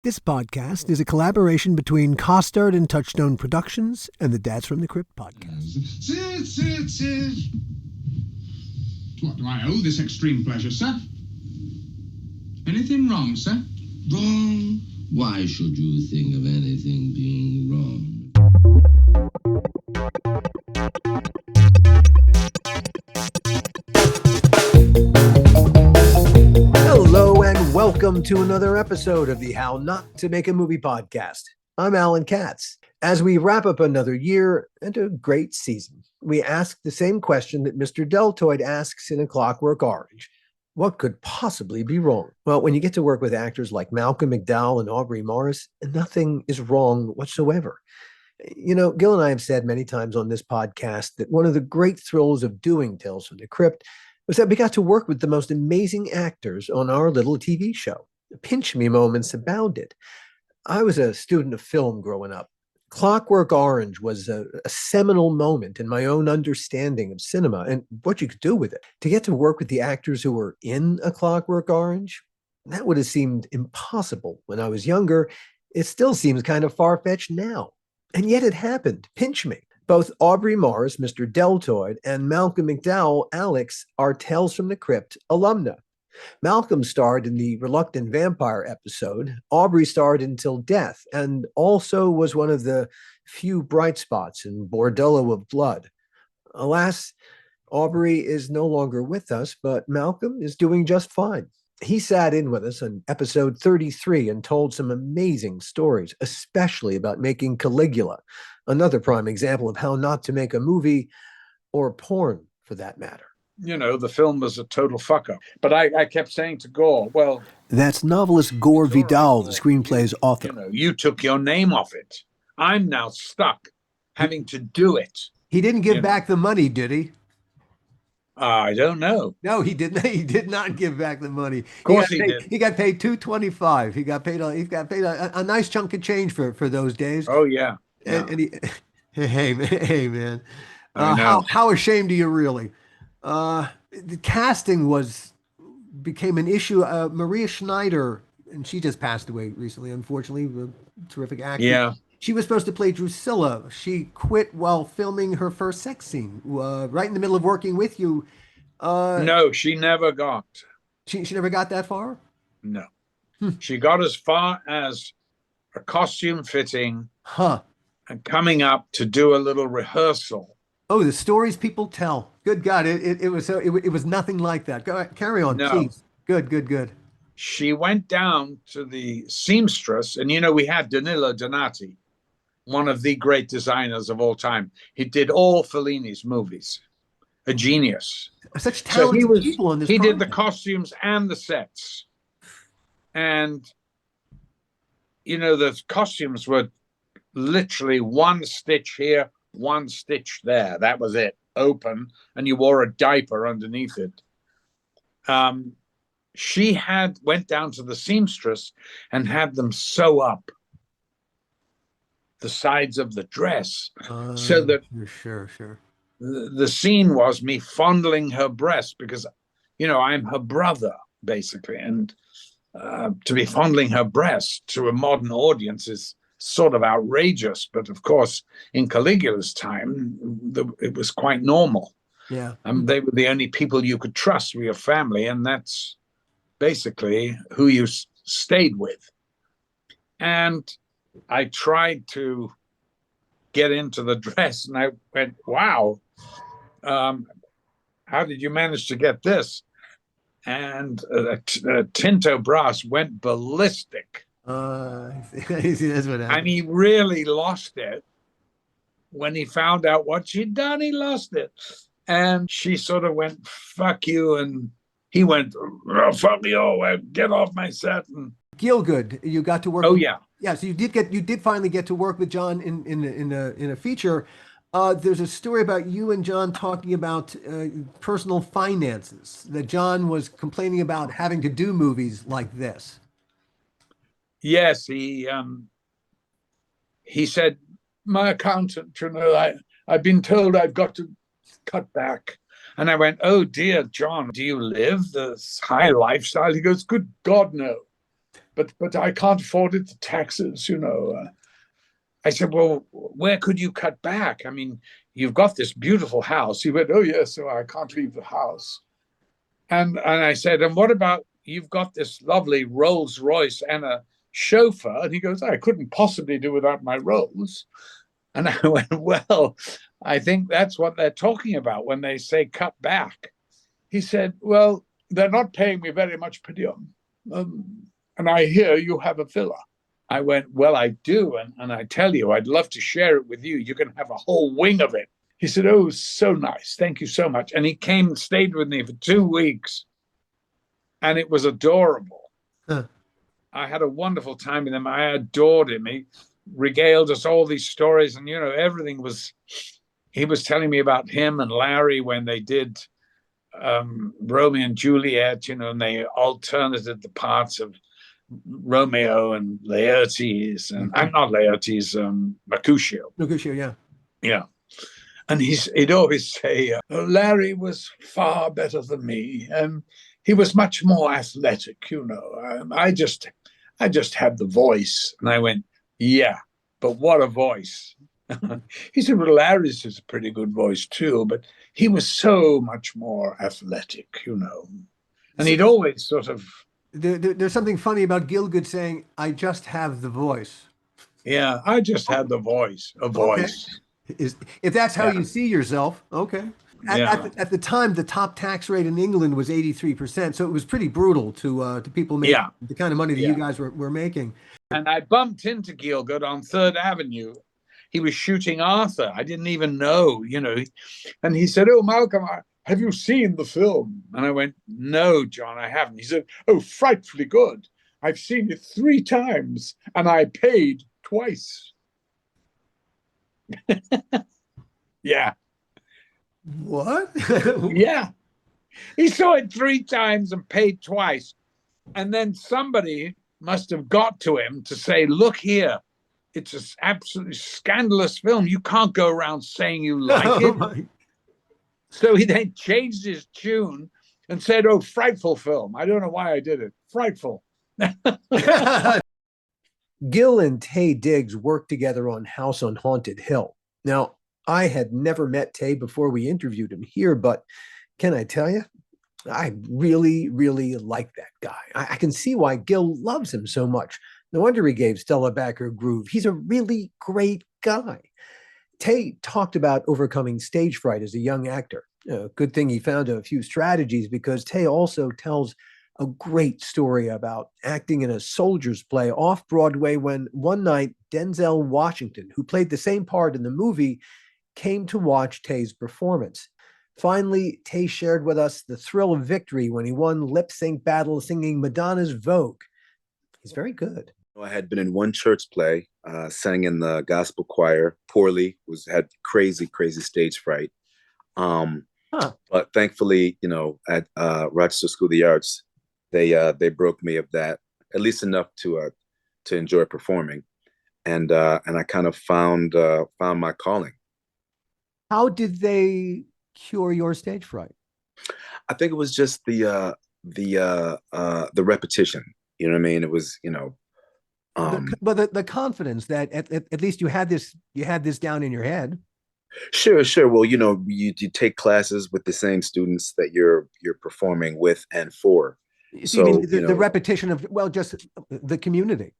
This podcast is a collaboration between Costard and Touchstone Productions and the Dads from the Crypt podcast. Sit. What do I owe this extreme pleasure, sir? Anything wrong, sir? Wrong? Why should you think of anything being wrong? Hello and welcome to another episode of the How Not to Make a Movie podcast. I'm Alan Katz. As we wrap up another year and a great season, we ask the same question that Mr. Deltoid asks in A Clockwork Orange. What could possibly be wrong? Well, when you get to work with actors like Malcolm McDowell and Aubrey Morris, nothing is wrong whatsoever. You know, Gil and I have said many times on this podcast that one of the great thrills of doing Tales from the Crypt was that we got to work with the most amazing actors on our little TV show. Pinch me moments abounded. I was a student of film growing up. Clockwork Orange was a seminal moment in my own understanding of cinema and what you could do with it. To get to work with the actors who were in A Clockwork Orange, that would have seemed impossible when I was younger. It still seems kind of far-fetched now. And yet it happened. Pinch me. Both Aubrey Morris, Mr. Deltoid, and Malcolm McDowell, Alex, are Tales from the Crypt alumna. Malcolm starred in the Reluctant Vampire episode. Aubrey starred in Till Death, and also was one of the few bright spots in Bordello of Blood. Alas, Aubrey is no longer with us, but Malcolm is doing just fine. He sat in with us on episode 33 and told some amazing stories, especially about making Caligula, another prime example of how not to make a movie, or porn for that matter. You know, the film was a total fuck-up. But I kept saying to Gore, well... That's novelist Gore Vidal, the screenplay's author. You know, you took your name off it. I'm now stuck having to do it. He didn't give back the money, did he? I don't know. No, he didn't. He did not give back the money. Of course he did. He got paid $225. He got paid a nice chunk of change for those days. Oh yeah. And he, hey man, I know. how ashamed are you really? The casting became an issue. Maria Schneider, and she just passed away recently, unfortunately. A terrific actor. Yeah. She was supposed to play Drusilla. She quit while filming her first sex scene, right in the middle of working with you. No, she never got. She never got that far? No. She got as far as a costume fitting and coming up to do a little rehearsal. Oh, the stories people tell. Good God, it was nothing like that. Go carry on, please. Good. She went down to the seamstress, and you know, we had Danilo Donati, one of the great designers of all time. He did all Fellini's movies. A genius. Such talented people on this He project. did the costumes and the sets. And, you know, the costumes were literally one stitch here, one stitch there. That was it. Open, and you wore a diaper underneath it. She went down to the seamstress and had them sew up the sides of the dress so that sure. The scene was me fondling her breast because, you know, I'm her brother, basically. And to be fondling her breast to a modern audience is sort of outrageous. But of course, in Caligula's time, it was quite normal. Yeah. They were the only people you could trust with your family. And that's basically who you stayed with. And I tried to get into the dress, and I went, wow, how did you manage to get this? And Tinto Brass went ballistic. That's what happened. And he really lost it. When he found out what she'd done, he lost it. And she sort of went, fuck you, and he went, oh, fuck you, get off my set. And Gielgud, you got to work. Oh, with, yeah. Yeah, so you did finally get to work with John in a feature. There's a story about you and John talking about personal finances, that John was complaining about having to do movies like this. Yes, he said, my accountant, you know, I've been told I've got to cut back. And I went, oh dear, John, do you live this high lifestyle? He goes, good God, no. but I can't afford it, the taxes, you know. I said, well, where could you cut back? I mean, you've got this beautiful house. He went, oh, yes, so I can't leave the house. And I said, and what about you've got this lovely Rolls Royce and a chauffeur? And he goes, I couldn't possibly do without my Rolls. And I went, well, I think that's what they're talking about when they say cut back. He said, well, they're not paying me very much per diem. And I hear you have a villa. I went, well, I do. And I tell you, I'd love to share it with you. You can have a whole wing of it. He said, oh, so nice. Thank you so much. And he came and stayed with me for 2 weeks. And it was adorable. Huh. I had a wonderful time with him. I adored him. He regaled us all these stories. And, you know, everything was, he was telling me about him and Larry when they did Romeo and Juliet, you know, and they alternated the parts of Romeo and Laertes. And I'm not Laertes, Mercutio. Mercutio, yeah. Yeah. And he'd always say, Larry was far better than me. He was much more athletic, you know. I just had the voice. And I went, yeah, but what a voice. He said, well, Larry's is a pretty good voice too, but he was so much more athletic, you know. And he'd always sort of... There's something funny about Gielgud saying, I just have the voice. Yeah, I just had the voice, a voice. Okay. If that's how you see yourself, okay. At the time, the top tax rate in England was 83%, so it was pretty brutal to people making the kind of money that you guys were making. And I bumped into Gielgud on 3rd Avenue. He was shooting Arthur. I didn't even know, you know. And he said, oh, Malcolm, have you seen the film? And I went, no, John, I haven't. He said, oh, frightfully good. I've seen it 3 times, and I paid twice. Yeah. What? Yeah. He saw it 3 times and paid twice. And then somebody must have got to him to say, look here, it's an absolutely scandalous film. You can't go around saying you like it. So he then changed his tune and said, oh, frightful film. I don't know why I did it. Frightful. Gil and Taye Diggs worked together on House on Haunted Hill. Now, I had never met Taye before we interviewed him here, but can I tell you, I really, really like that guy. I can see why Gil loves him so much. No wonder he gave Stella back her groove. He's a really great guy. Taye talked about overcoming stage fright as a young actor. Good thing he found a few strategies, because Taye also tells a great story about acting in a soldier's play off Broadway when one night Denzel Washington, who played the same part in the movie, came to watch Taye's performance. Finally, Taye shared with us the thrill of victory when he won lip sync battle singing Madonna's Vogue. He's very good. I had been in one church play, sang in the gospel choir poorly, had crazy stage fright. But thankfully, you know, at Rochester School of the Arts, they broke me of that, at least enough to enjoy performing, and I kind of found my calling. How did they cure your stage fright? I think it was just the repetition. You know what I mean? It was, you know, but the confidence that at least you had this down in your head. Sure. Well, you know, you take classes with the same students that you're performing with and for. So you mean the repetition of, well, just the community.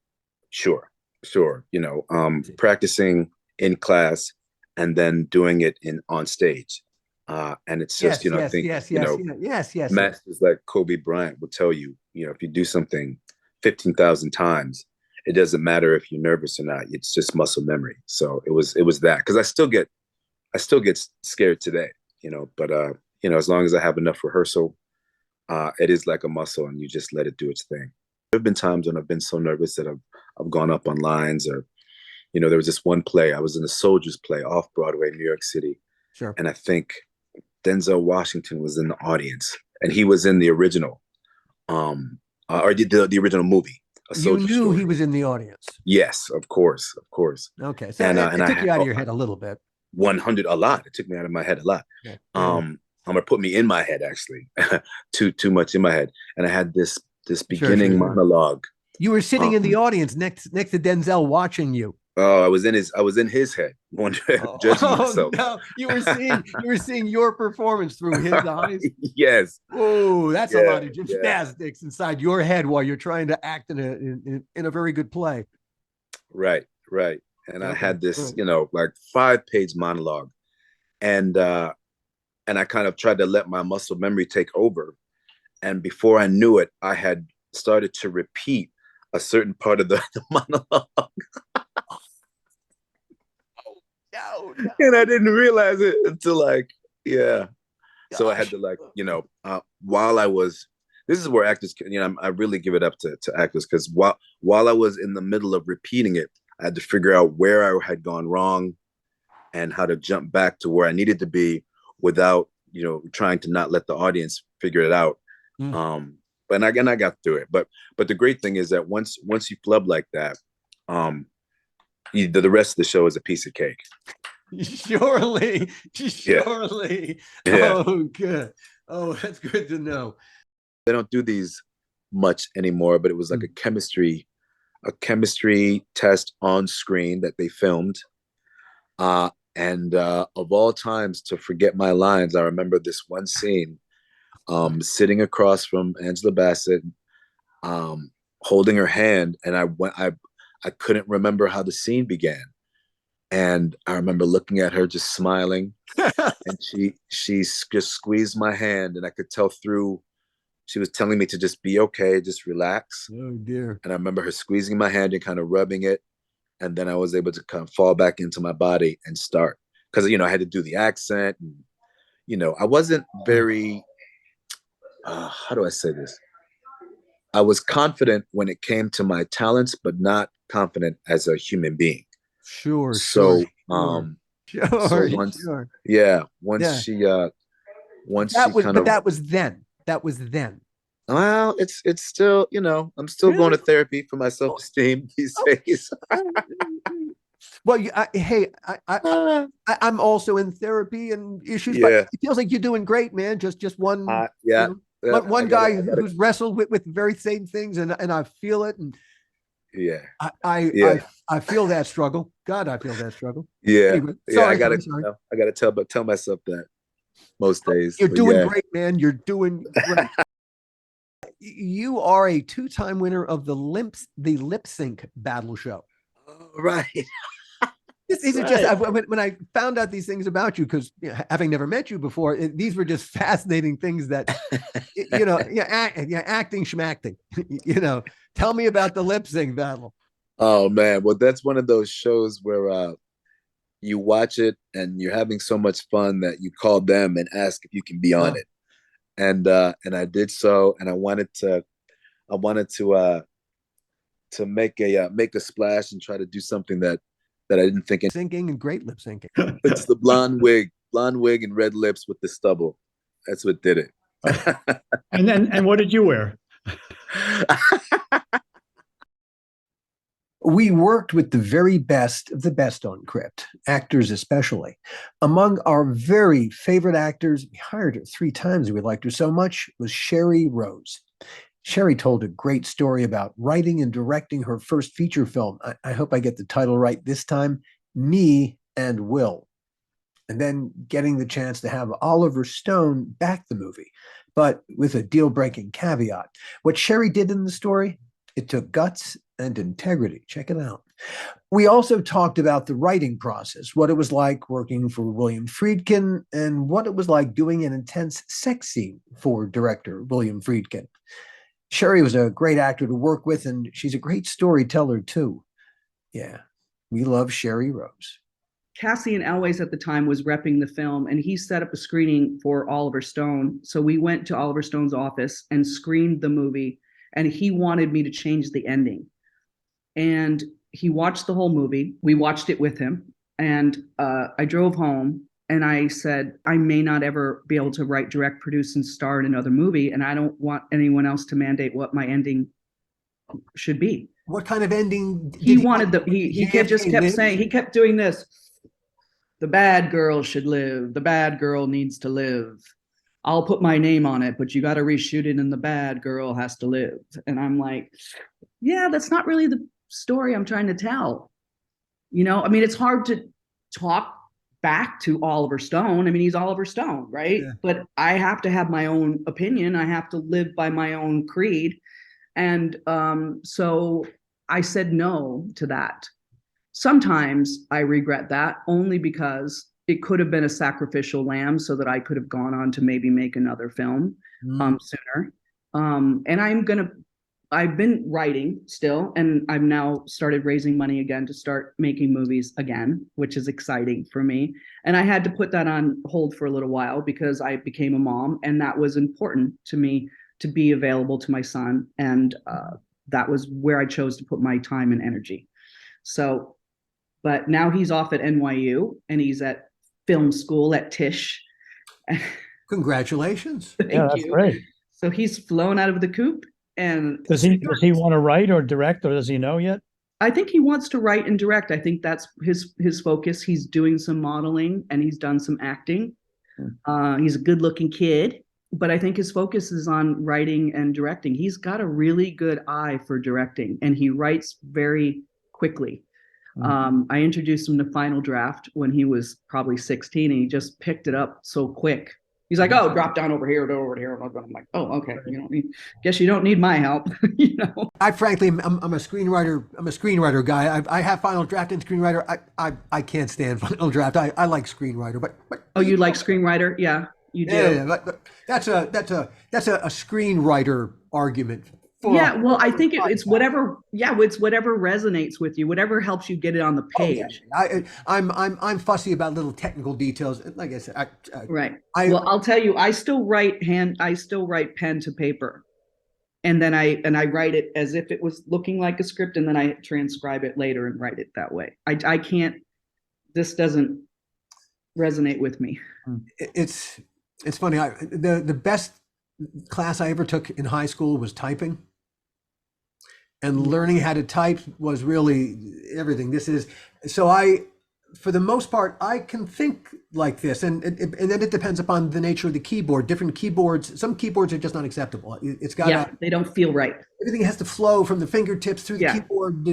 Sure. You know, practicing in class and then doing it on stage. And it's just, you know, I think, masters like Kobe Bryant will tell you, you know, if you do something 15,000 times, it doesn't matter if you're nervous or not. It's just muscle memory. So it was that, because I still get scared today, you know, but, you know, as long as I have enough rehearsal, it is like a muscle and you just let it do its thing. There have been times when I've been so nervous that I've gone up on lines, or, you know, there was this one play, I was in a soldier's play off Broadway, New York City. Sure. And I think Denzel Washington was in the audience, and he was in the original, or the original movie. You knew he was in the audience. Yes, of course. Okay, so it took you out of your head a little bit. 100, a lot. It took me out of my head a lot. Yeah. Or put me in my head, actually, too much in my head. And I had this beginning monologue You were sitting in the audience next to Denzel watching you. Oh, I was in his head, judging myself. No, you were seeing your performance through his eyes. Yes. Oh, that's a lot of gymnastics inside your head while you're trying to act in a very good play. Right. And I had this, like 5-page monologue, and I kind of tried to let my muscle memory take over. And before I knew it, I had started to repeat a certain part of the monologue. No. And I didn't realize it until So I had to while I was, this is where actors can, I really give it up to actors, because while I was in the middle of repeating it, I had to figure out where I had gone wrong and how to jump back to where I needed to be without, trying to not let the audience figure it out. But again, I got through it. But the great thing is that once you flub like that, the rest of the show is a piece of cake. Surely. Yeah. Oh, good. Oh, that's good to know. They don't do these much anymore, but it was like a chemistry test on screen that they filmed. And of all times to forget my lines, I remember this one scene, sitting across from Angela Bassett, holding her hand, and I couldn't remember how the scene began. And I remember looking at her, just smiling, and she just squeezed my hand, and I could tell through, she was telling me to just be okay, just relax. Oh dear. And I remember her squeezing my hand and kind of rubbing it. And then I was able to kind of fall back into my body and start. Because, I had to do the accent. And, I wasn't very, how do I say this? I was confident when it came to my talents, but not confident as a human being. Sure. So, once she that was then. Well, it's still, I'm still going to therapy for my self-esteem these days. Well, I'm also in therapy and issues, but it feels like you're doing great, man. Just one, one guy who's wrestled with very same things, and I feel it, and I feel that struggle. God, I feel that struggle. Anyway, sorry, I gotta tell myself that most days. You're doing great, man. You're doing great. You are a 2-time winner of the lip sync battle show. Oh, right. These are just, when I found out these things about you, because having never met you before, these were just fascinating things that, acting schmacting, tell me about the lip sync battle. Oh man. Well, that's one of those shows where, you watch it and you're having so much fun that you call them and ask if you can be on it. And I did so, and I wanted to make a splash and try to do something that I didn't think. Syncing and great lip syncing. It's the blonde wig and red lips with the stubble. That's what did it. And what did you wear? We worked with the very best of the best on Crypt, actors especially. Among our very favorite actors, we hired her 3 times, we liked her so much, was SHERRIE ROSE. SHERRIE told a great story about writing and directing her first feature film. I hope I get the title right this time, Me and Will. And then getting the chance to have Oliver Stone back the movie, but with a deal-breaking caveat. What SHERRIE did in the story, it took guts and integrity. Check it out. We also talked about the writing process, what it was like working for William Friedkin, and what it was like doing an intense sex scene for director William Friedkin. SHERRIE was a great actor to work with, and she's a great storyteller too. Yeah, we love SHERRIE ROSE. Cassian Elwes at the time was repping the film, and he set up a screening for Oliver Stone. So we went to Oliver Stone's office and screened the movie, and he wanted me to change the ending. And he watched the whole movie. We watched it with him. And I drove home and I said, I may not ever be able to write, direct, produce, and star in another movie. And I don't want anyone else to mandate what my ending should be. What kind of ending? He wanted he just kept saying, he kept doing this. The bad girl should live. The bad girl needs to live. I'll put my name on it, but you got to reshoot it and the bad girl has to live. And I'm like, yeah, that's not really the story I'm trying to tell. You know, I mean, it's hard to talk back to Oliver Stone. I mean, he's Oliver Stone, right? Yeah. But I have to have my own opinion. I have to live by my own creed. And so I said no to that. Sometimes I regret that only because it could have been a sacrificial lamb so that I could have gone on to maybe make another film sooner. And I've been writing still, and I've now started raising money again to start making movies again, which is exciting for me. And I had to put that on hold for a little while because I became a mom, and that was important to me to be available to my son. And that was where I chose to put my time and energy. So, but now he's off at NYU and he's at film school at Tisch. Congratulations. Thank that's you. great. So he's flown out of the coop. And does he want to write or direct, or does he know yet? I think he wants to write and direct. I think that's his focus. He's doing some modeling and he's done some acting. He's a good-looking kid, but I think his focus is on writing and directing. He's got a really good eye for directing, and he writes very quickly. I introduced him to Final Draft when he was probably 16, and he just picked it up so quick. He's like, "Oh, drop down over here, over here." I'm like, "Oh, okay. Guess you don't need my help." You know. I frankly, I'm a screenwriter. I'm a screenwriter guy. I have Final Draft and screenwriter. I can't stand Final Draft. I like screenwriter, but oh, you like screenwriter? Yeah, you do. Yeah, but that's a screenwriter argument. Yeah, well, I think it's whatever. Yeah, it's whatever resonates with you, whatever helps you get it on the page. I'm fussy about little technical details. Like I said, right. Well, I'll tell you, I still write pen to paper, and then I write it as if it was looking like a script, and then I transcribe it later and write it that way. I can't. This doesn't resonate with me. It's funny. The best class I ever took in high school was typing. And learning how to type was really everything. For the most part, I can think like this, and then it depends upon the nature of the keyboard. Different keyboards, some keyboards are just not acceptable. It's got they don't feel right. Everything has to flow from the fingertips through the keyboard.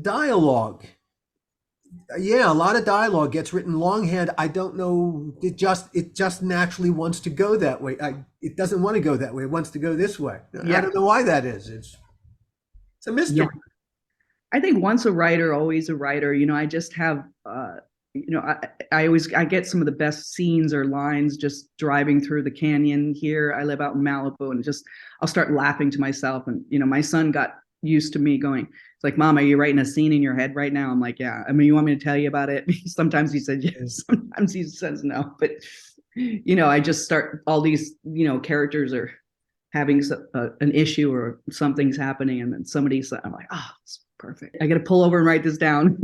Dialogue. Yeah, a lot of dialogue gets written longhand. I don't know. It just naturally wants to go that way. It doesn't want to go that way. It wants to go this way. Yeah. I don't know why that is. It's a mystery. Yeah. I think once a writer, always a writer. I just have, I get some of the best scenes or lines just driving through the canyon here. I live out in Malibu, and I'll start laughing to myself. And, my son got used to me going, it's like, "Mom, are you writing a scene in your head right now?" I'm like, "Yeah." I mean, you want me to tell you about it? Sometimes he said yes, sometimes he says no. But, I just start all these, characters are having an issue or something's happening. And then I'm like, "Oh, it's perfect. I got to pull over and write this down."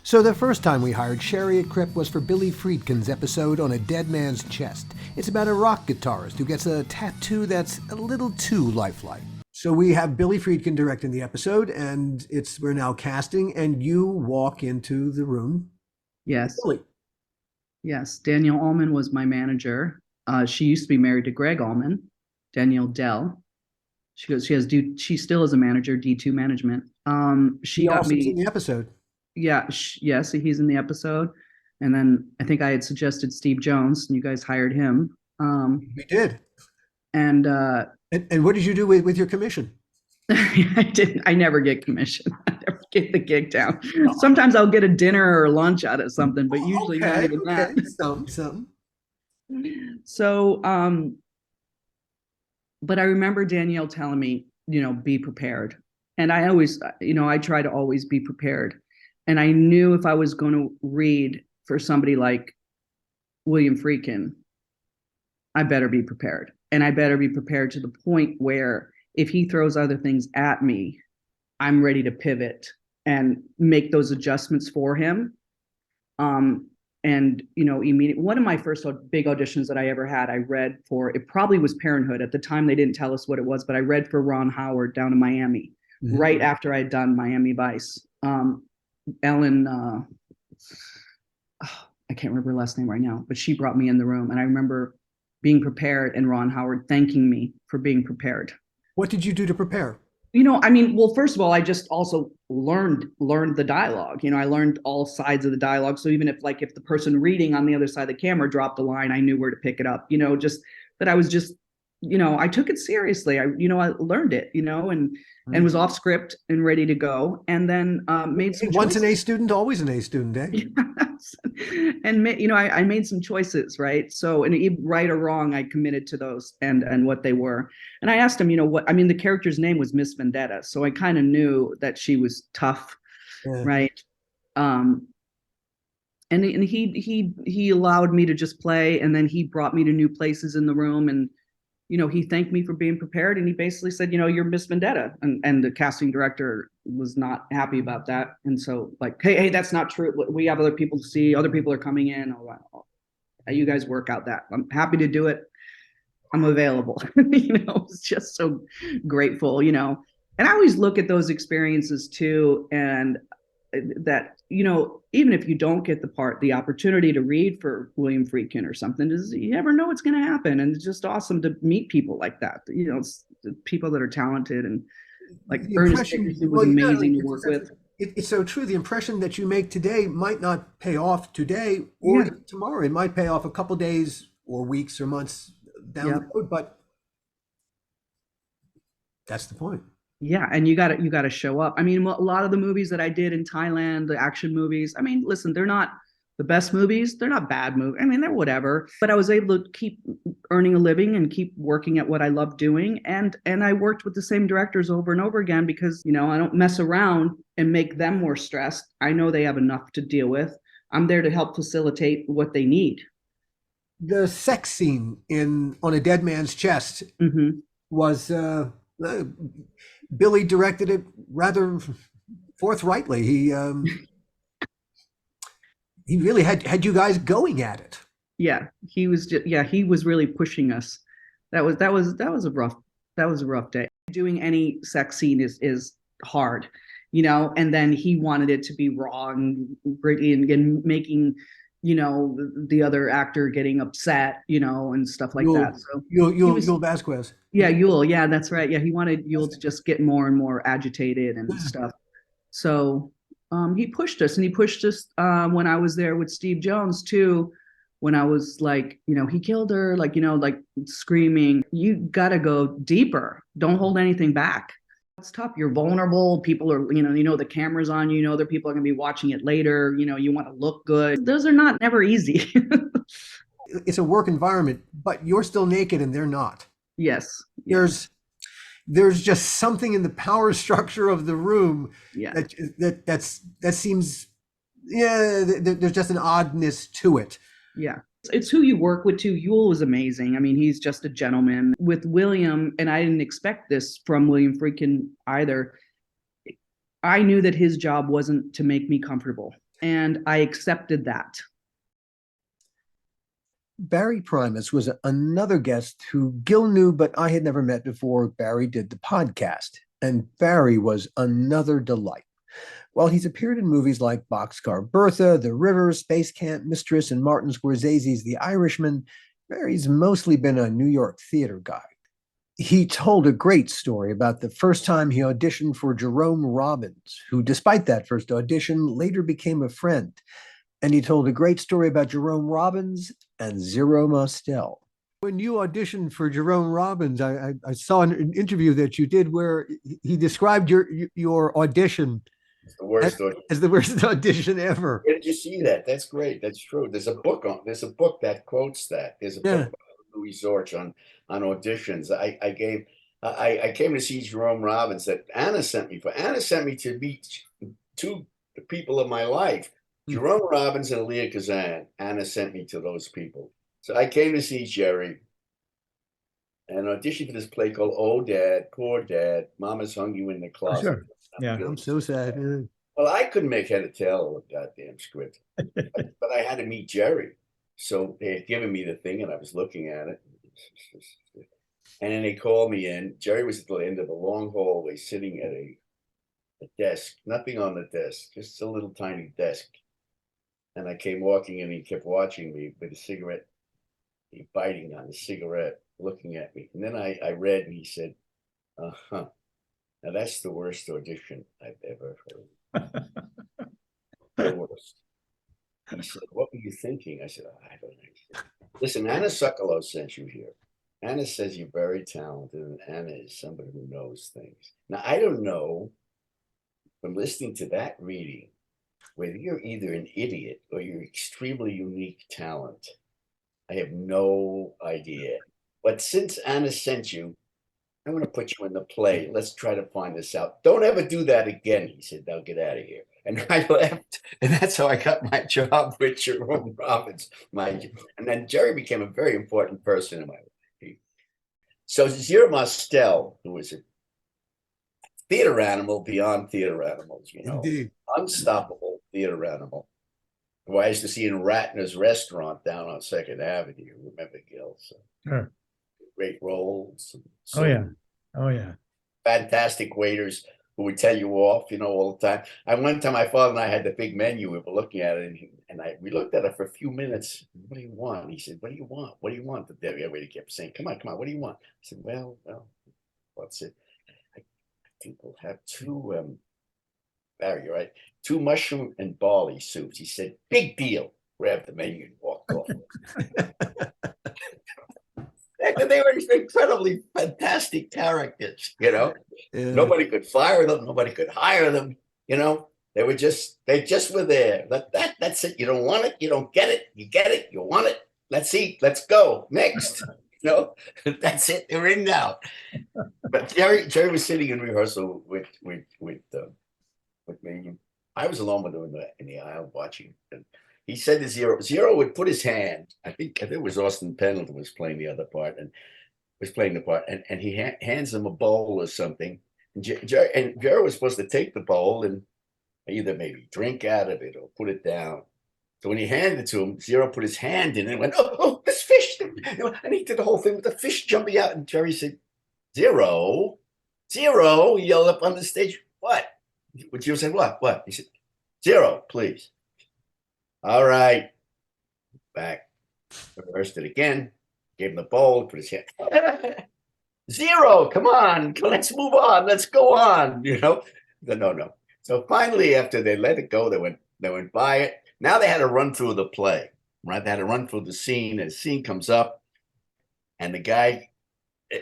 So the first time we hired Sherrie at Crip was for Billy Friedkin's episode on a dead man's chest. It's about a rock guitarist who gets a tattoo that's a little too lifelike. So we have Billy Friedkin directing the episode, and we're now casting, and you walk into the room. Yes. Billy. Yes. Danielle Ullman was my manager. She used to be married to Greg Ullman, Danielle Dell. She still is a manager, D2 Management. She got me in the episode. Yeah. Yes. He's in the episode. And then I think I had suggested Steve Jones, and you guys hired him. We did. And what did you do with your commission? I didn't. I never get commission. I never get the gig down. Sometimes I'll get a dinner or lunch out of something, but usually not even that. Something. So, but I remember Danielle telling me, be prepared. And I always, I try to always be prepared. And I knew if I was going to read for somebody like William Friedkin, I better be prepared. And I better be prepared to the point where if he throws other things at me, I'm ready to pivot and make those adjustments for him. And, immediately, one of my first big auditions that I ever had, I read for, it probably was Parenthood. At the time, they didn't tell us what it was, but I read for Ron Howard down in Miami, right after I had done Miami Vice. Ellen, I can't remember her last name right now, but she brought me in the room, and I remember being prepared and Ron Howard thanking me for being prepared. What did you do to prepare? I mean, well, first of all, I just also learned the dialogue. I learned all sides of the dialogue. So even if the person reading on the other side of the camera dropped a line, I knew where to pick it up. Just that I was just, I took it seriously. I learned it, and was off script and ready to go. And then made some once choices. an A student, always an A student, eh? Yes. And I made some choices, right? So, and right or wrong, I committed to those and what they were. And I asked him, the character's name was Miss Vendetta, so I kind of knew that she was tough, right? And he allowed me to just play, and then he brought me to new places in the room, and he thanked me for being prepared, and he basically said, you're Miss Vendetta. And the casting director was not happy about that. And so hey, that's not true. We have other people to see. Other people are coming in. You guys work out that. I'm happy to do it. I'm available. It's just so grateful, And I always look at those experiences too. And that, even if you don't get the opportunity to read for William Friedkin or something, you never know what's going to happen. And it's just awesome to meet people like that, people that are talented, and Ernest Dickerson was amazing to work with. It's so true. The impression that you make today might not pay off today or tomorrow. It might pay off a couple days or weeks or months down the road, but that's the point. Yeah, and you got to show up. I mean, a lot of the movies that I did in Thailand, the action movies, I mean, listen, they're not the best movies. They're not bad movies. I mean, they're whatever. But I was able to keep earning a living and keep working at what I love doing. And I worked with the same directors over and over again because, I don't mess around and make them more stressed. I know they have enough to deal with. I'm there to help facilitate what they need. The sex scene on a dead man's chest was... Billy directed it rather forthrightly. He really had you guys going at it. Yeah, he was really pushing us. That was a rough day. Doing any sex scene is hard, and then he wanted it to be raw and gritty and making the other actor getting upset, and stuff like that. So Yul Vasquez. Yeah, Yul. Yeah, that's right. Yeah, he wanted Yul to just get more and more agitated and stuff. So he pushed us, and he pushed us when I was there with Steve Jones too. When I was he killed her, screaming. You got to go deeper. Don't hold anything back. It's tough. You're vulnerable. People are, the camera's on you. Other people are going to be watching it later. You want to look good. Those are never easy. It's a work environment, but you're still naked and they're not. Yes. There's just something in the power structure of the room that seems, there's just an oddness to it. Yeah. It's who you work with too. Yul was amazing. I mean, he's just a gentleman. With William, and I didn't expect this from William Friedkin either, I knew that his job wasn't to make me comfortable, and I accepted that. Barry Primus was another guest who Gil knew, but I had never met before Barry did the podcast. And Barry was another delight. While he's appeared in movies like Boxcar Bertha, The River, Space Camp Mistress, and Martin Scorsese's The Irishman, Barry's mostly been a New York theater guy. He told a great story about the first time he auditioned for Jerome Robbins, who, despite that first audition, later became a friend. And he told a great story about Jerome Robbins and Zero Mostel. When you auditioned for Jerome Robbins, I saw an interview that you did where he described your audition as the worst audition ever. Where did you see that? That's great. That's true. There's a book that quotes that. There's a book by Louis Zorch on auditions. I came to see Jerome Robbins that Anna sent me for. Anna sent me to meet two people of my life. Jerome Robbins and Leah Kazan. Anna sent me to those people. So I came to see Jerry and auditioned for this play called Oh Dad, Poor Dad, Mama's Hung You in the Closet. Sure. Yeah, I'm so sad. Well, I couldn't make head or tail of the goddamn script, but I had to meet Jerry. So they had given me the thing and I was looking at it. And then they called me in. Jerry was at the end of a long hallway sitting at a desk, nothing on the desk, just a little tiny desk. And I came walking in, he kept watching me with a cigarette, he biting on the cigarette, looking at me. And then I read, and he said, Uh-huh. Now that's the worst audition I've ever heard. The worst. He said, "What were you thinking?" I said, "I don't know." Listen, Anna Sokolow sent you here. Anna says you're very talented, and Anna is somebody who knows things. Now, I don't know from listening to that reading whether you're either an idiot or you're extremely unique talent. I have no idea. But since Anna sent you, I'm going to put you in the play. Let's try to find this out. Don't ever do that again. He said, "Now get out of here." And I left. And that's how I got my job with Jerome Robbins, mind you. And then Jerry became a very important person in my life. So Zira Mostel, who was a theater animal beyond theater animals, you know, Indeed. Unstoppable theater animal, who I used to see in Ratner's restaurant down on 2nd Avenue. Remember, Gil? So Sure. great roles. Oh, yeah. Oh, yeah. Fantastic waiters who would tell you off, you know, all the time. And one time my father and I had the big menu. We were looking at it, and we looked at it for a few minutes. "What do you want?" He said, "What do you want? What do you want?" The waiter kept saying, come on, what do you want?" I said, well, what's it? I think we'll have two, Barry, right? 2 mushroom and barley soups. He said, "Big deal." Grabbed the menu and walked off. They were incredibly fantastic characters, you know. Yeah. Nobody could fire them. Nobody could hire them. You know, they just were there. That's it. You don't want it. You don't get it. You get it. You want it. Let's eat. Let's go next. You know, that's it. They're in now. But Jerry was sitting in rehearsal with me. I was alone with him in the aisle watching. And he said to Zero would put his hand. I think it was Austin Pendleton was playing the other part and was playing the part, and he hands him a bowl or something. And Jerry was supposed to take the bowl and either maybe drink out of it or put it down. So when he handed it to him, Zero put his hand in and went, "Oh, this fish!" And he did the whole thing with the fish jumping out. And Jerry said, Zero, he yelled up on the stage, "What?" Zero said, "What?" He said, "Zero, please." All right. Back. Reversed it again. Gave him the bowl, put his hand. "Zero, come on, let's move on. Let's go on." You know? No. So finally, after they let it go, they went by it. Now they had to run through the play, right? They had to run through the scene, and the scene comes up, and the guy,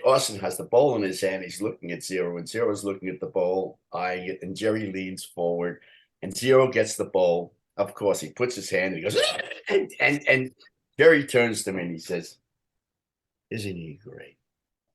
Austin, has the bowl in his hand. He's looking at Zero, and Zero's looking at the bowl, eyeing it, and Jerry leans forward, and Zero gets the bowl. Of course, he puts his hand, and he goes, and Jerry turns to me and he says, "Isn't he great?"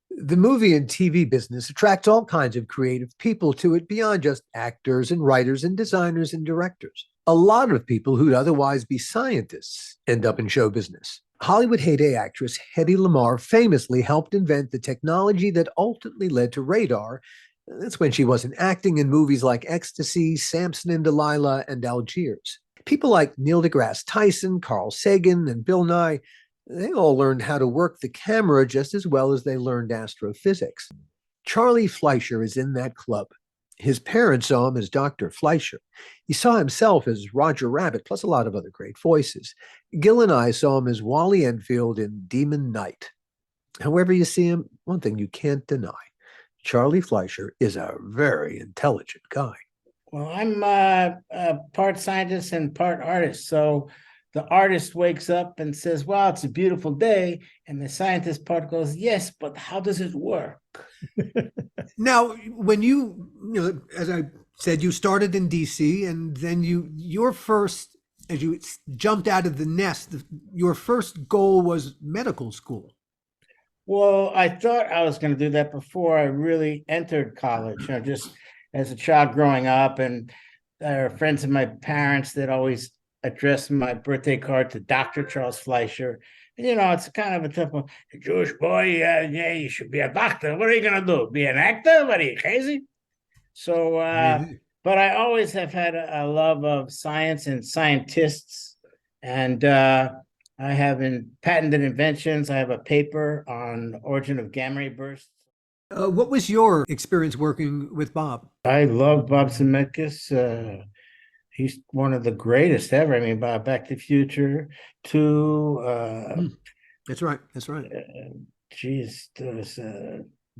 The movie and TV business attracts all kinds of creative people to it beyond just actors and writers and designers and directors. A lot of people who'd otherwise be scientists end up in show business. Hollywood heyday actress Hedy Lamarr famously helped invent the technology that ultimately led to radar. That's when she wasn't acting in movies like Ecstasy, Samson and Delilah, and Algiers. People like Neil deGrasse Tyson, Carl Sagan, and Bill Nye, they all learned how to work the camera just as well as they learned astrophysics. Charlie Fleischer is in that club. His parents saw him as Dr. Fleischer. He saw himself as Roger Rabbit, plus a lot of other great voices. Gil and I saw him as Wally Enfield in Demon Knight. However you see him, one thing you can't deny, Charlie Fleischer is a very intelligent guy. Well, I'm part scientist and part artist. So the artist wakes up and says, "Wow, it's a beautiful day." And the scientist part goes, "Yes, but how does it work?" Now, when you as I said, you started in DC, and then your first, as you jumped out of the nest, your first goal was medical school. Well, I thought I was going to do that before I really entered college, just as a child growing up. And there are friends of my parents that always addressed my birthday card to Dr. Charles Fleischer. And, it's kind of a typical Jewish boy. Yeah, you should be a doctor. What are you going to do? Be an actor? What are you, crazy? So, but I always have had a love of science and scientists. And I have patented inventions. I have a paper on origin of gamma ray bursts. What was your experience working with Bob? I love Bob Zemeckis. He's one of the greatest ever. I mean, Back to the Future 2. That's right.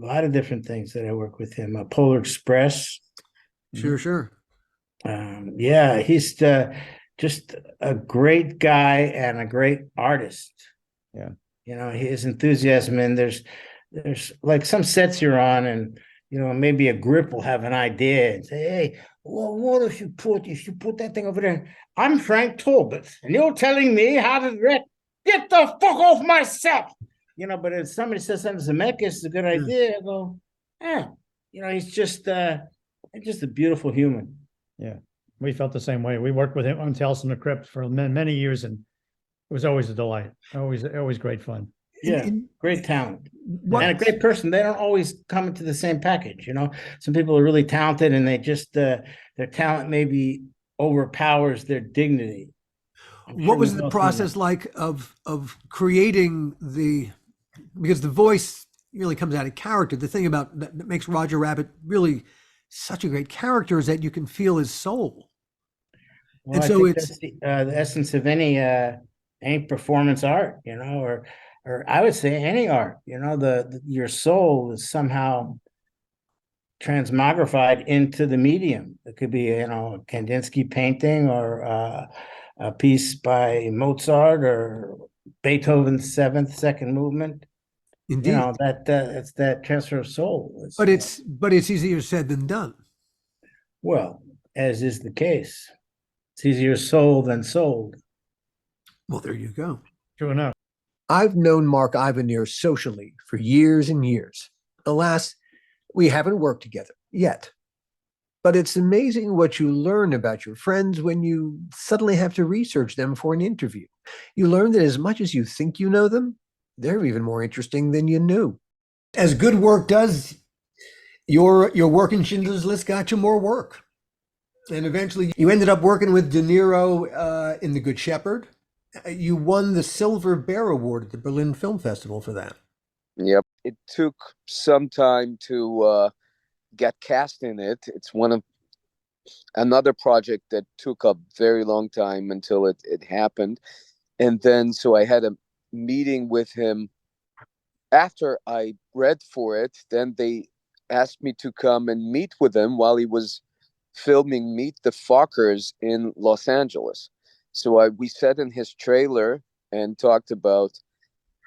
lot of different things that I work with him. Polar Express. Sure. Yeah, he's just a great guy and a great artist. Yeah. You know, his enthusiasm, and there's like some sets you're on, and maybe a grip will have an idea and say, hey, well, what if you put that thing over there? I'm Frank Tolbert, and you're telling me how to direct. Get the fuck off my set. But if somebody says something to Zemeckis is a good idea, I go, he's just a beautiful human. Yeah, we felt the same way. We worked with him on Tales from the Crypt for many years, and it was always a delight. Always great fun. Yeah, great talent. And a great person. They don't always come into the same package. Some people are really talented, and they just their talent maybe overpowers their dignity. What was the process like of creating because the voice really comes out of character. The thing about that makes Roger Rabbit really such a great character is that you can feel his soul. Well, and so it's the essence of any performance art, or I would say any art. Your soul is somehow transmogrified into the medium. It could be a Kandinsky painting, or a piece by Mozart, or Beethoven's second movement. Indeed, it's that transfer of soul. But it's easier said than done. Well, as is the case, it's easier sold than sold. Well, there you go. True enough. I've known Mark IVANIR socially for years and years. Alas, we haven't worked together yet. But it's amazing what you learn about your friends when you suddenly have to research them for an interview. You learn that as much as you think you know them, they're even more interesting than you knew. As good work does, your work in Schindler's List got you more work. And eventually you ended up working with De Niro in The Good Shepherd. You won the Silver Bear Award at the Berlin Film Festival for that. Yep. It took some time to get cast in it. It's another project that took a very long time until it happened. And then so I had a meeting with him after I read for it. Then they asked me to come and meet with him while he was filming Meet the Fockers in Los Angeles. So we sat in his trailer and talked about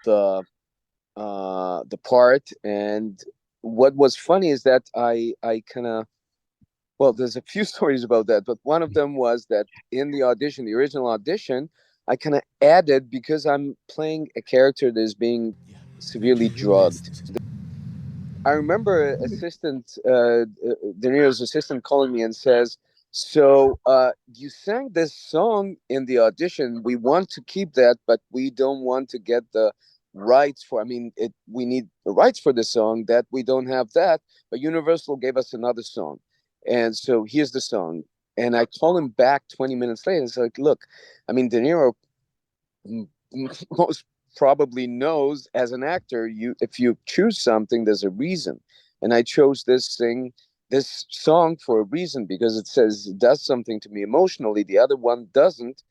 the part. And what was funny is that I kind of, well, there's a few stories about that, but one of them was that in the audition, the original audition, I kind of added, because I'm playing a character that is being severely drugged. I remember De Niro's assistant calling me and says, so you sang this song in the audition. We want to keep that, but we don't want to get the rights for, we need the rights for the song, that we don't have that, but Universal gave us another song. And so here's the song. And I call him back 20 minutes later. It's like, look, De Niro most probably knows as an actor, if you choose something, there's a reason. And I chose this song for a reason, because it does something to me emotionally. The other one doesn't.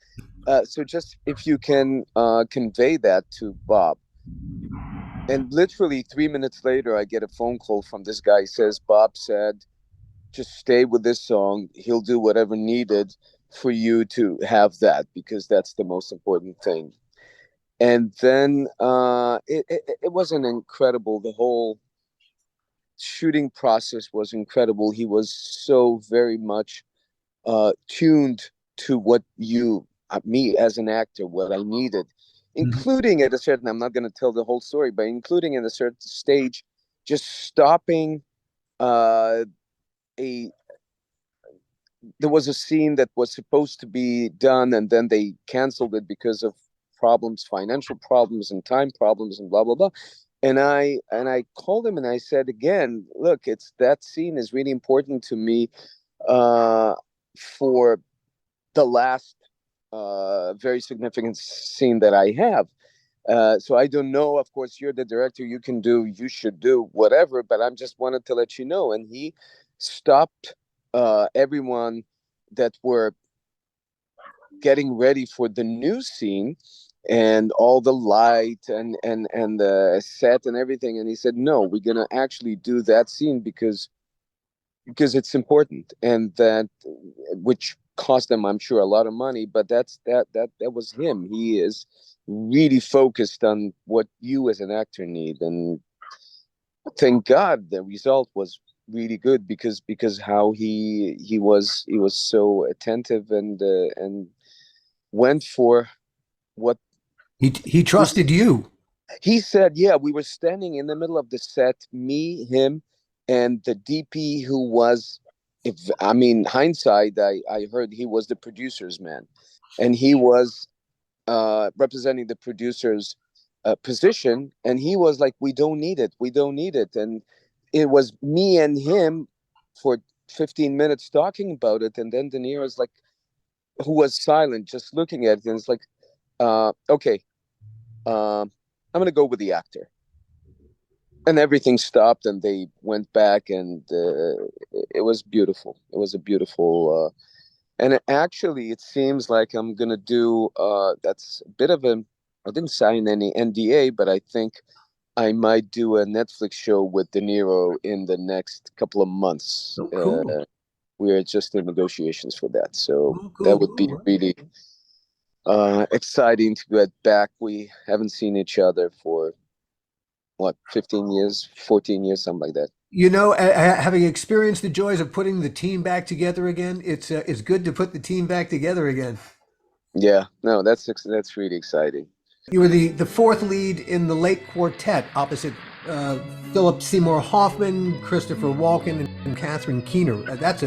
So just if you can convey that to Bob. And literally 3 minutes later, I get a phone call from this guy. He says, Bob said, just stay with this song. He'll do whatever needed for you to have that, because that's the most important thing. And then it was an incredible, the whole shooting process was incredible. He was so very much tuned to what me as an actor, what I needed, including at a certain, I'm not going to tell the whole story, but including at a certain stage, just stopping there was a scene that was supposed to be done, and then they canceled it because of problems, financial problems and time problems and blah, blah, blah. And I called him and I said, again, look, that scene is really important to me for the last very significant scene that I have. So I don't know, of course, you're the director, you should do whatever, but I just wanted to let you know. And he stopped everyone that were getting ready for the new scene and all the light and the set and everything. And he said, no, we're gonna actually do that scene because it's important, and that, which cost them, I'm sure, a lot of money, but that was him. He is really focused on what you as an actor need, and thank God the result was really good because how he was so attentive and went for what he trusted you. He said, yeah, we were standing in the middle of the set, me, him, and the DP, who was, if I mean, hindsight, I heard he was the producer's man, and he was representing the producer's position, and he was like, we don't need it, and it was me and him for 15 minutes talking about it, and then De Niro's like, who was silent, just looking at it, and it's like, okay, I'm gonna go with the actor. And everything stopped, and they went back, and it was beautiful. It was a beautiful, and actually, it seems like I'm gonna do. That's a bit of a. I didn't sign any NDA, but I think I might do a Netflix show with De Niro in the next couple of months. Oh, cool. We are just in negotiations for that, so that would be really exciting to get back. We haven't seen each other for what, 15 years, 14 years, something like that. You know, having experienced the joys of putting the team back together again, it's good to put the team back together again. Yeah, no, that's really exciting. You were the fourth lead in The Late Quartet opposite Philip Seymour Hoffman, Christopher Walken, and Catherine Keener. That's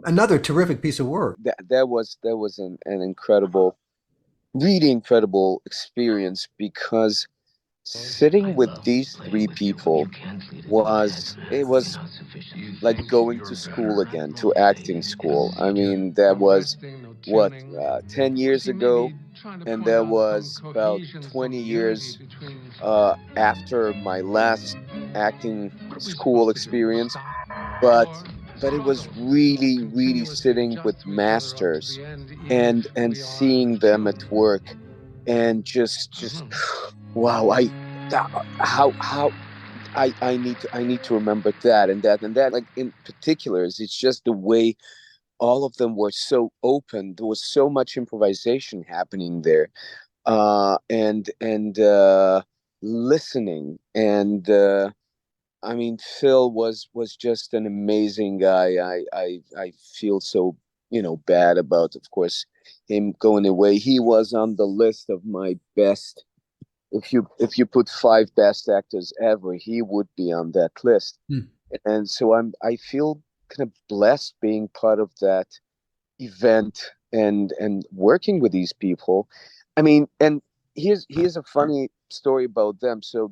another terrific piece of work. That was an incredible, really incredible experience, because sitting with these three people was like going to school again, to acting school. I mean, that was what 10 years ago, and that was about 20 years after my last acting school experience. But it was really sitting with masters and seeing them at work, and just wow, how I need to remember that and that and that. Like, in particular, it's just the way all of them were so open. There was so much improvisation happening there, and listening. And I mean, Phil was just an amazing guy. I feel so, bad about, of course, him going away. He was on the list of my best. If you put 5 best actors ever, he would be on that list. And so I feel kind of blessed being part of that event and working with these people. I mean, and here's a funny story about them. So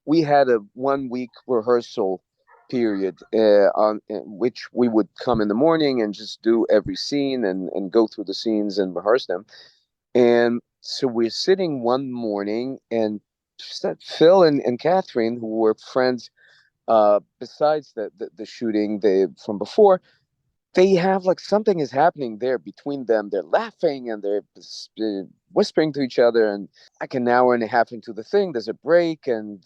we had a 1-week rehearsal period on which we would come in the morning and just do every scene and go through the scenes and rehearse them. And so we're sitting one morning, and Phil and Catherine, who were friends besides the shooting from before, they have like something is happening there between them. They're laughing and they're whispering to each other. And like an hour and a half into the thing, there's a break, and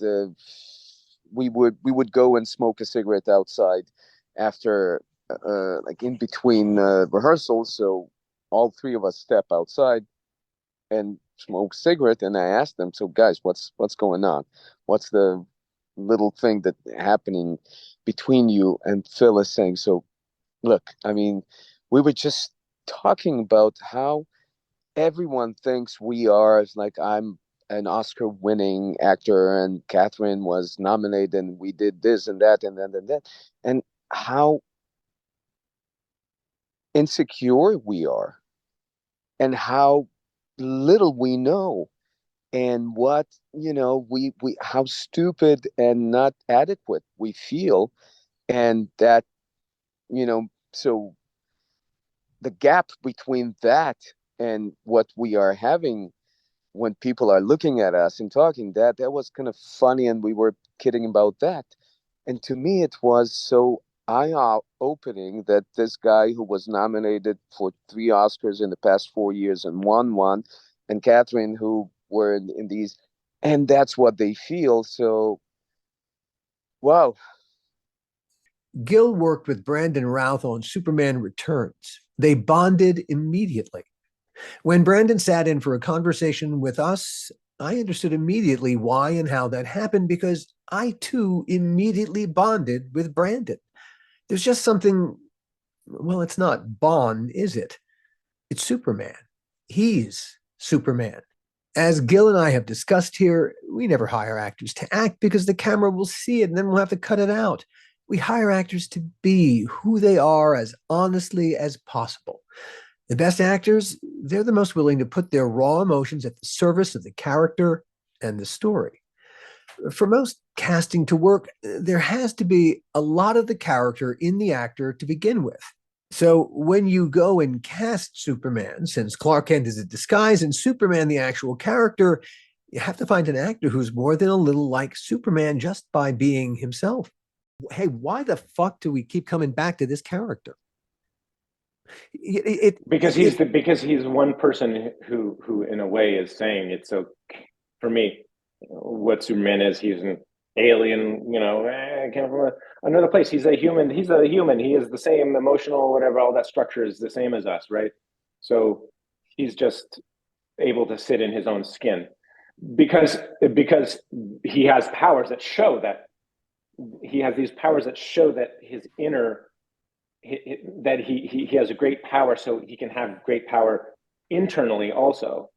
we would go and smoke a cigarette outside after like in between rehearsals. So all 3 of us step outside and smoke cigarette, and I asked them, so guys, what's going on? What's the little thing that happening between you? And Phil is saying, so look, I mean, we were just talking about how everyone thinks we are like, I'm an Oscar winning actor and Catherine was nominated and we did this and that and then and that, and how insecure we are and how little we know, and what we how stupid and not adequate we feel. And that, so the gap between that and what we are having when people are looking at us and talking, that was kind of funny, and we were kidding about that. And to me it was so eye-opening that this guy who was nominated for 3 Oscars in the past 4 years and won one, and Catherine who were in these, and that's what they feel. So, wow. Gil worked with Brandon Routh on Superman Returns. They bonded immediately. When Brandon sat in for a conversation with us, I understood immediately why and how that happened, because I too immediately bonded with Brandon. There's just something, well, it's not Bond, is it? It's Superman. He's Superman. As Gil and I have discussed here, we never hire actors to act because the camera will see it and then we'll have to cut it out. We hire actors to be who they are as honestly as possible. The best actors, they're the most willing to put their raw emotions at the service of the character and the story. For most casting to work, there has to be a lot of the character in the actor to begin with. So when you go and cast Superman, since Clark Kent is a disguise and Superman the actual character, you have to find an actor who's more than a little like Superman just by being himself. Hey, why the fuck do we keep coming back to this character? Because he's one person who in a way is saying it's so. For me, what Superman is, he's an alien. Came from another place. He's a human. He is the same emotional, whatever. All that structure is the same as us, right? So he's just able to sit in his own skin because he has powers that show that. He has these powers that show that his inner, that he has a great power, so he can have great power internally also,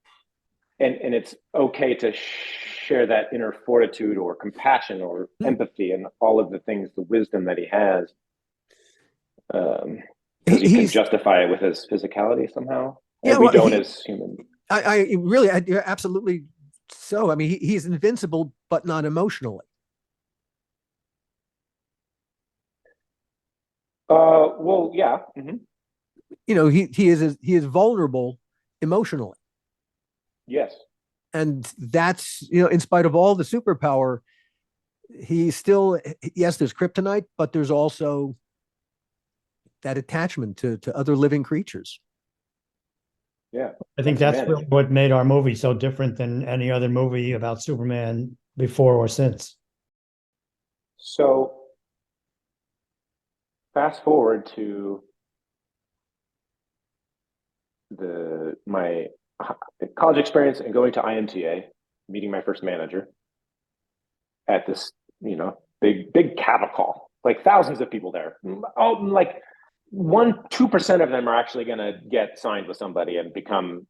and it's okay to share that inner fortitude or compassion or empathy and all of the things, the wisdom that he has, because he can justify it with his physicality somehow. Yeah, we don't as human. I really, absolutely. So I mean, he's invincible, but not emotionally. Well, yeah. Mm-hmm. He is vulnerable emotionally. Yes. And that's, in spite of all the superpower, he's still, yes, there's kryptonite, but there's also that attachment to other living creatures. Yeah. I think that's really what made our movie so different than any other movie about Superman before or since. So fast forward to my college experience and going to IMTA, meeting my first manager at this, big cattle call, like thousands of people there. Oh, like 1-2% of them are actually going to get signed with somebody and become,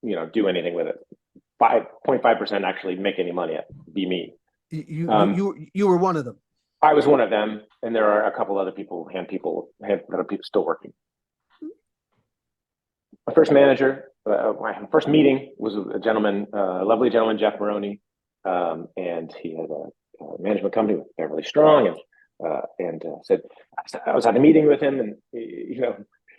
do anything with it. 5.5% actually make any money. Be me. You were one of them. I was one of them, and there are a couple other people, that are people still working. My first manager, my first meeting was a gentleman, a lovely gentleman, Jeff Maroney, and he had a management company with Beverly Strong, and said, I was at a meeting with him, and he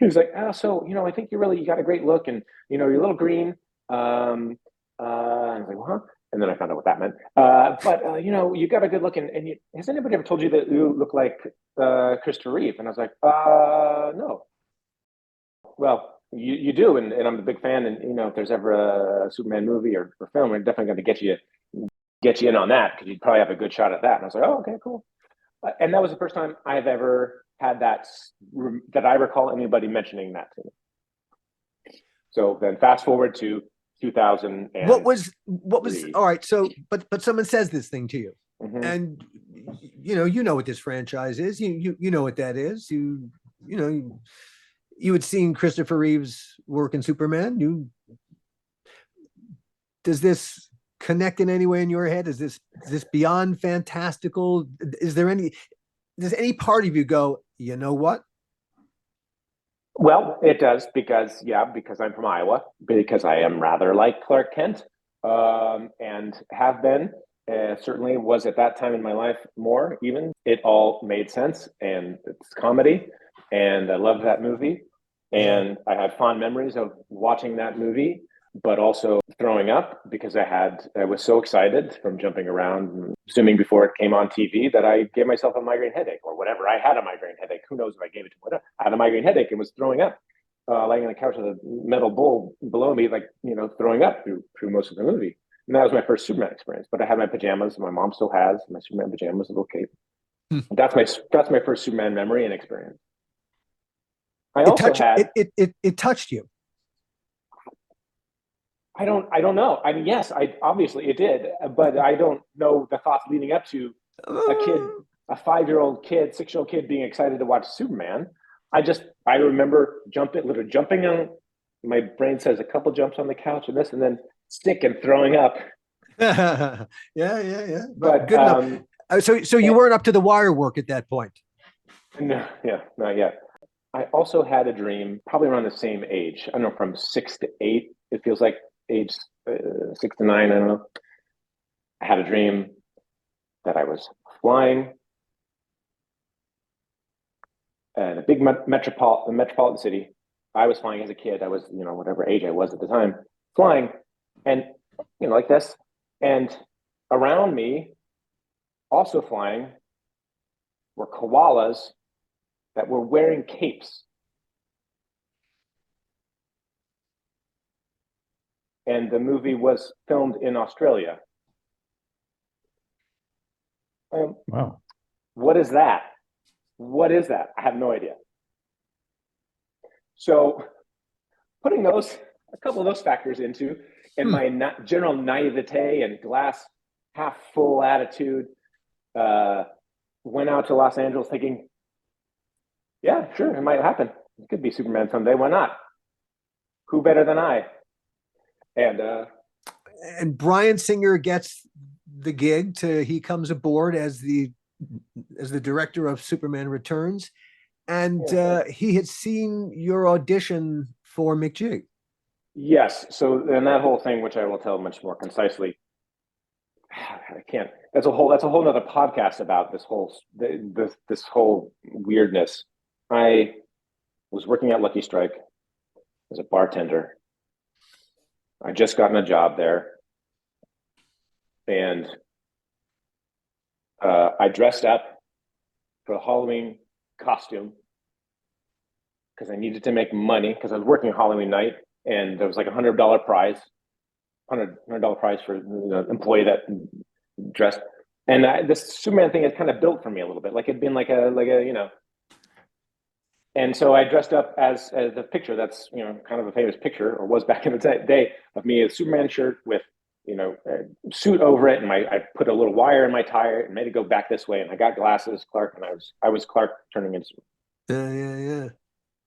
was like, oh, so I think you got a great look, and you're a little green. And I was like, huh? And then I found out what that meant. But you got a good look, and has anybody ever told you that you look like Christopher Reeve? And I was like, no. Well, you do, and I'm a big fan. And if there's ever a Superman movie or film, we're definitely going to get you in on that, because you'd probably have a good shot at that. And I was like, oh, okay, cool. And that was the first time I've ever had that I recall anybody mentioning that to me. So then fast forward to 2000. What was all right? So, but someone says this thing to you, mm-hmm. And you know what this franchise is. You know what that is. You had seen Christopher Reeve's work in Superman. Does this connect in any way in your head? Is this beyond fantastical? Does any part of you go, you know what? Well, it does, because I'm from Iowa, because I am rather like Clark Kent, and have been, certainly was at that time in my life more even. It all made sense, and it's comedy, and I love that movie, and I have fond memories of watching that movie, but also throwing up, because I was so excited from jumping around, assuming before it came on TV that I gave myself a migraine headache or whatever. I had a migraine headache. Who knows if I gave it to whatever. I had a migraine headache and was throwing up. laying on the couch with a metal bowl below me, like, throwing up through most of the movie. And that was my first Superman experience. But I had my pajamas. My mom still has my Superman pajamas, a little cape. That's my first Superman memory and experience. It touched you. I don't know. I mean, yes, obviously it did, but I don't know the thoughts leading up to a 5-year-old kid, 6-year-old kid being excited to watch Superman. I remember literally jumping on. My brain says a couple jumps on the couch and this, and then stick and throwing up. yeah. But good enough. So yeah. You weren't up to the wire work at that point. No, not yet. I also had a dream, probably around the same age. I don't know, from 6 to 8. It feels like age 6 to 9. I don't know. I had a dream that I was flying in a big metropolitan city. I was flying as a kid. I was, whatever age I was at the time, flying, and like this, and around me, also flying, were koalas that were wearing capes. And the movie was filmed in Australia. Wow. What is that? What is that? I have no idea. So putting a couple of those factors into, and my general naivete and glass half full attitude, went out to Los Angeles thinking, yeah, sure, it might happen. It could be Superman someday. Why not? Who better than I? And Bryan Singer gets the gig. He comes aboard as the director of Superman Returns, and he had seen your audition for McG. Yes. So, and that whole thing, which I will tell much more concisely, I can't. That's a whole nother podcast about this whole weirdness. I was working at Lucky Strike as a bartender. I just gotten a job there, and I dressed up for a Halloween costume because I needed to make money because I was working Halloween night, and there was like $100 prize, $100 prize for employee that dressed. And this Superman thing has kind of built for me a little bit, like it'd been like a. And so I dressed up as the picture that's kind of a famous picture, or was back in the day, of me, a Superman shirt with a suit over it, and I put a little wire in my tire and made it go back this way, and I got glasses, Clark, and I was Clark turning into Yeah.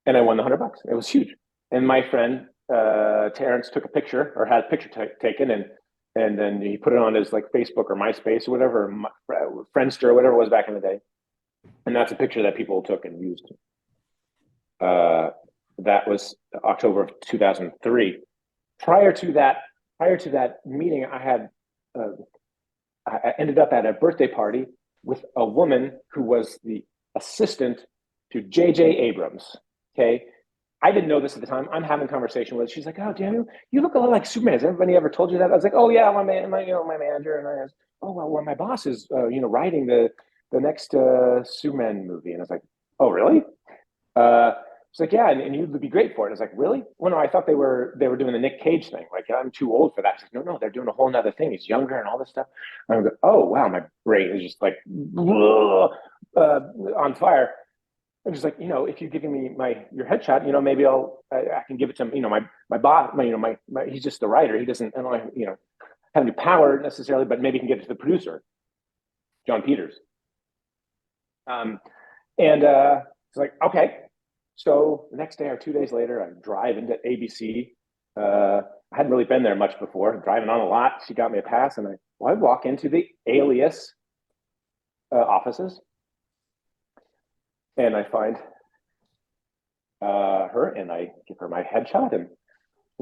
And I won the $100. It was huge. And my friend Terrence took a picture, or had a picture taken, and then he put it on his like Facebook or MySpace or whatever, Friendster or whatever it was back in the day. And that's a picture that people took and used. That was October of 2003. Prior to that meeting, I ended up at a birthday party with a woman who was the assistant to J.J. Abrams. Okay, I didn't know this at the time. I'm having a conversation with her. She's like, "Oh, Daniel, you look a lot like Superman. Has everybody ever told you that?" I was like, "Oh yeah, my manager." And I was, "Oh well, my boss is writing the next Superman movie." And I was like, "Oh really?" It's like, "Yeah, and you'd be great for it." I was like, "Really?" Well, no, I thought they were doing the Nick Cage thing. Like, I'm too old for that. She's like, no, they're doing a whole nother thing. He's younger and all this stuff. And I was like, "Oh wow," my brain is just like on fire. I'm just like, if you're giving me your headshot, maybe I can give it to him. My boss, he's just the writer. He doesn't, I don't have any power necessarily, but maybe he can get it to the producer, John Peters. It's like, okay. So the next day or 2 days later, I drive into ABC. I hadn't really been there much before. Driving on a lot, she got me a pass, and I walk into the Alias offices. And I find her, and I give her my headshot, and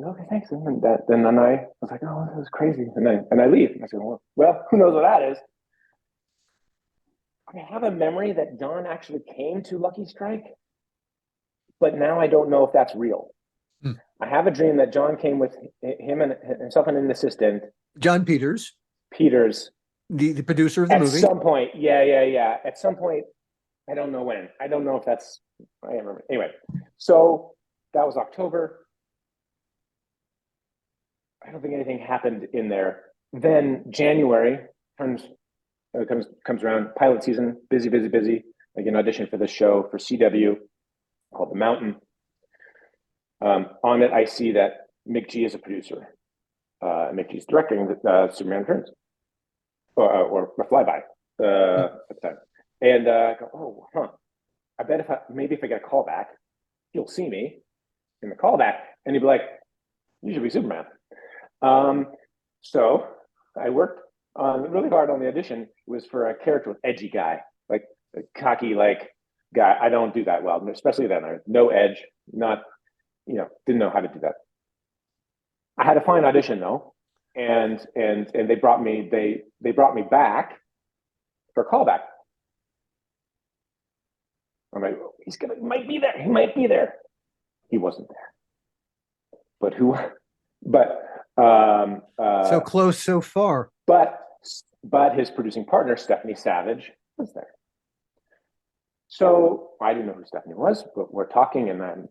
okay, thanks. And then I was like, "Oh, this is crazy," and I leave. And I said, "Well, who knows what that is?" I have a memory that John actually came to Lucky Strike, but now I don't know if that's real. I have a dream that John came with himself and an assistant, John Peters, the producer of the movie. At some point, yeah. At some point. I don't know when. I don't know if that's. I remember. Anyway, so that was October. I don't think anything happened in there. Then January comes around, pilot season, busy. I get an audition for this show for CW called The Mountain. On it, I see that McG is a producer. McG's directing Superman Returns or Flyby at the time. And I go, I bet if I get a call back, he'll see me in the callback and he'd be like, you should be Superman. So I worked really hard on the audition. It was for a character with edgy guy, like a cocky, guy. I don't do that well, especially then. No edge, didn't know how to do that. I had a fine audition though, and they brought me back for a callback. I'm like, he might be there. He might be there. He wasn't there. But who? But so close so far. But his producing partner Stephanie Savage was there. So I didn't know who Stephanie was, but we're talking, and then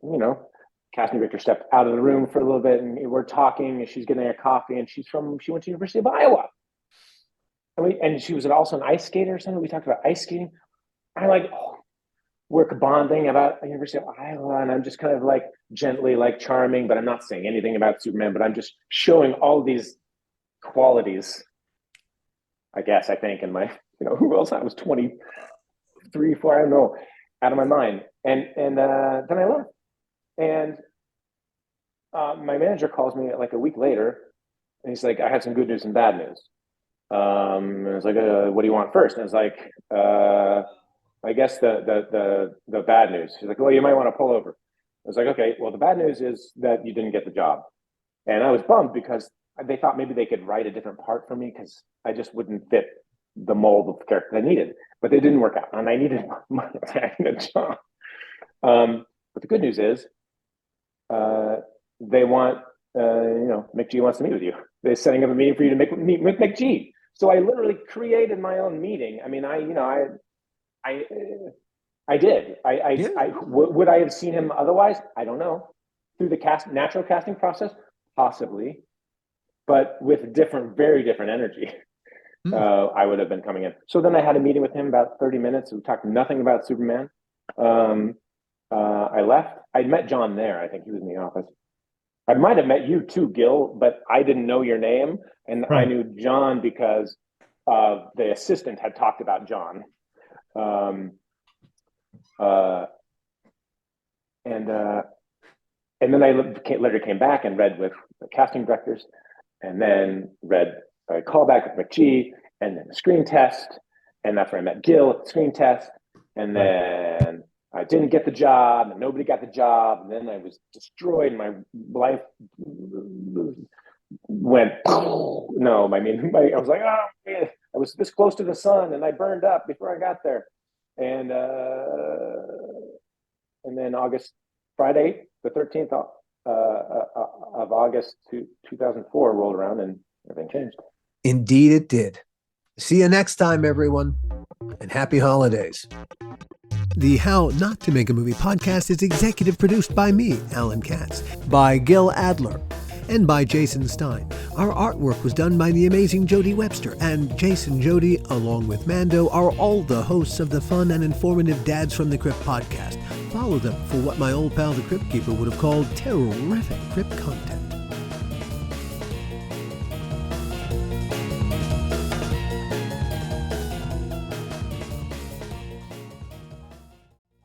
casting director stepped out of the room for a little bit, and we're talking, and she's getting a coffee, and she went to University of Iowa, and she was also an ice skater or something. We talked about ice skating. I'm we're bonding about the University of Iowa, and I'm just kind of gently charming, but I'm not saying anything about Superman, but I'm just showing all these qualities, I think, in my, who else? I was 23, 4, I don't know, out of my mind. And then I left. And my manager calls me a week later, and he's like, I had some good news and bad news. And I was like, what do you want first? And I was like, I guess the bad news. He's like, well, you might want to pull over. I was like, okay, well, the bad news is that you didn't get the job. And I was bummed because they thought maybe they could write a different part for me because I just wouldn't fit the mold of the character I needed. But it didn't work out, and I needed a job. But the good news is they want, McG wants to meet with you. They're setting up a meeting for you to meet with McG. So I literally created my own meeting. I mean, I did. Would I have seen him otherwise? I don't know. Through the natural casting process, possibly, but with very different energy. I would have been coming in. So then I had a meeting with him about 30 minutes. We talked nothing about Superman. I left. I'd met John there. I think he was in the office. I might have met you too, Gil, but I didn't know your name. And right. I knew John because the assistant had talked about John. And then I later came back and read with the casting directors, and then read a callback with McG, and then a screen test, and that's where I met Gil at the screen test, and then I didn't get the job, and nobody got the job, and then I was destroyed. My life went no. I mean, I was like, oh man, I was this close to the sun, and I burned up before I got there, and then Friday, the 13th of August 2004 rolled around, and everything changed. Indeed, it did. See you next time, everyone, and happy holidays. The How Not to Make a Movie podcast is executive produced by me, Alan Katz, by Gil Adler, and by Jason Stein. Our artwork was done by the amazing Jody Webster, and Jason Jody, along with Mando, are all the hosts of the fun and informative Dads from the Crypt podcast. Follow them for what my old pal the Crypt Keeper would have called terrific crypt content.